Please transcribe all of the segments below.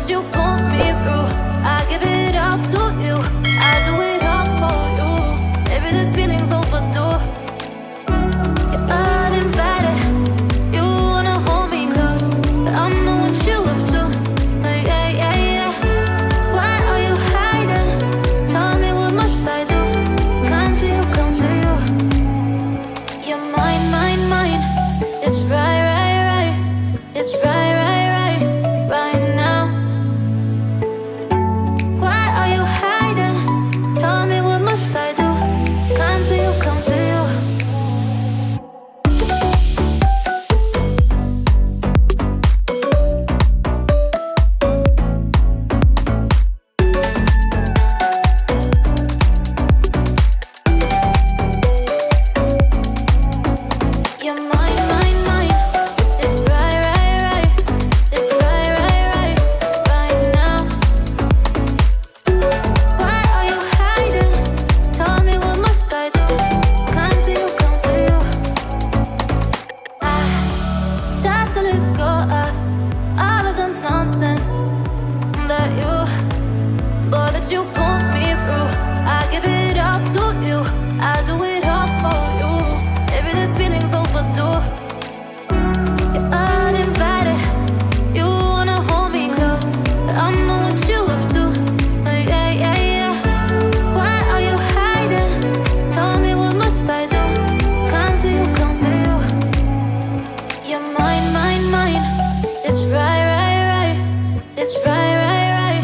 that you pull me through. I give it up to you, I do it all for you. Maybe this feeling's overdue. You're uninvited, you wanna hold me close, but I know what you up to. Yeah, yeah, yeah. Why are you hiding? Tell me what must I do? Come to you, come to you. You're mine, mine, mine. It's right, right, right. It's right, right, right, right now. Why are you hiding? Tell me what must I do? Come to you, come to you. You're mine, mine, mine. It's right, right, right. It's right, right, right, right now. Why are you hiding? Tell me what must I do? Come to you, come to you. I try to let go of all of the nonsense that you pull me through. I give it up to you, I do it all for you. Maybe this feeling's overdue. You're uninvited, you wanna hold me close, but I know what you up to. Yeah, yeah, yeah. Why are you hiding? Tell me what must I do? Come to you, come to you. You're mine, mine, mine. It's right, right, right. It's right, right, right,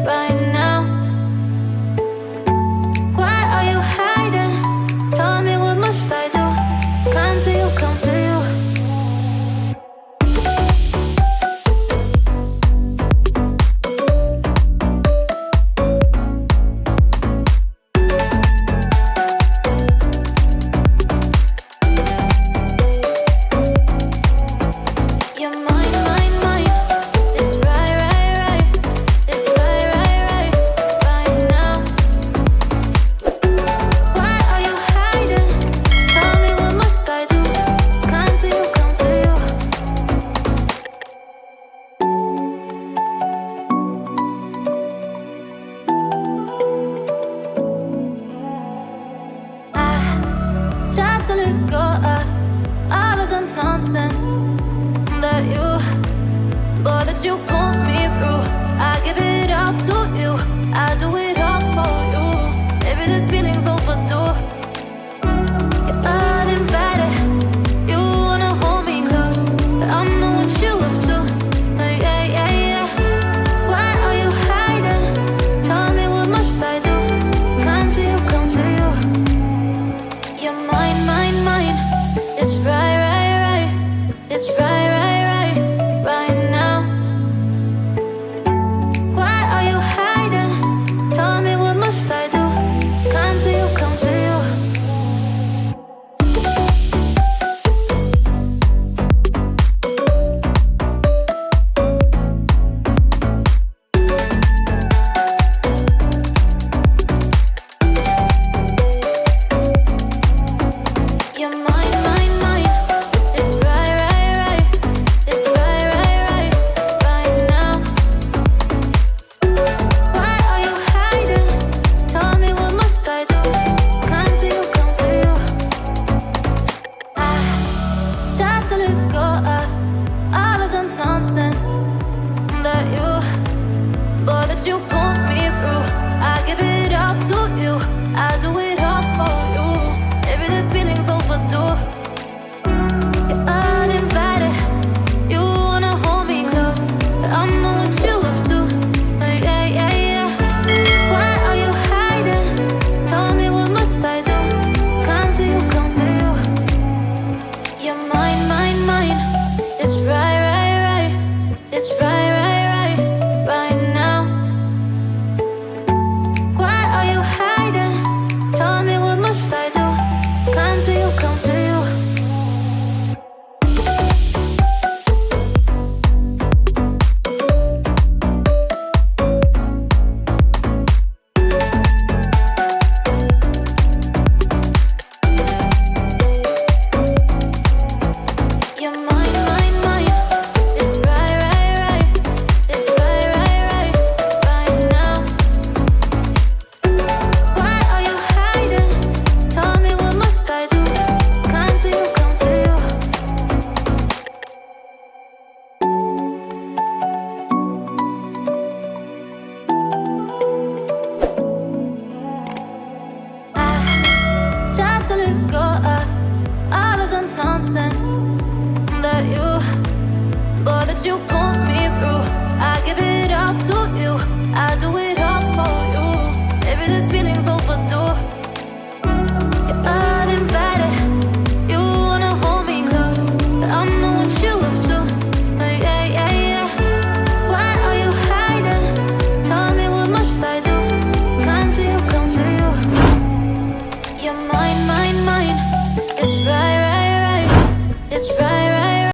right now. Why are you hiding? Tell me what must I do? Come to you, come to you. You're mine, mine, mine. It's right, right, right. It's right, right, right, right now. Why are you hiding? Tell me what must I do? Come to you, come to you. I try to let go of all of the nonsense that you pull me through. I give it up to you, I do it all for you. Maybe this feeling's overdue. You're uninvited, you wanna hold me close, but I know what you up to. Yeah, yeah, yeah. Why are you hiding? Tell me what must I do? Come to you, come to you. You're mine, mine, mine. It's right, right, right. It's right, right, right, right now. Why are you hiding? Tell me what must I do? Come to you, come to you. You're mine, mine, mine. It's right, right, right. It's right, right, right, right now. Why are you hiding? Tell me what must I do? Come to you, come to you. I try to let go of all of the nonsense that you pull me through. I give it up to you, I do it all for you. Maybe this feeling's overdue. You're uninvited, you wanna hold me close, but I know what you up to. Yeah, yeah, yeah. Why are you hiding? Tell me what must I do? Come to you, come to you. You're mine, mine, mine. It's right, right, right. It's right, right, right, right now. Why are you hiding? Tell I do it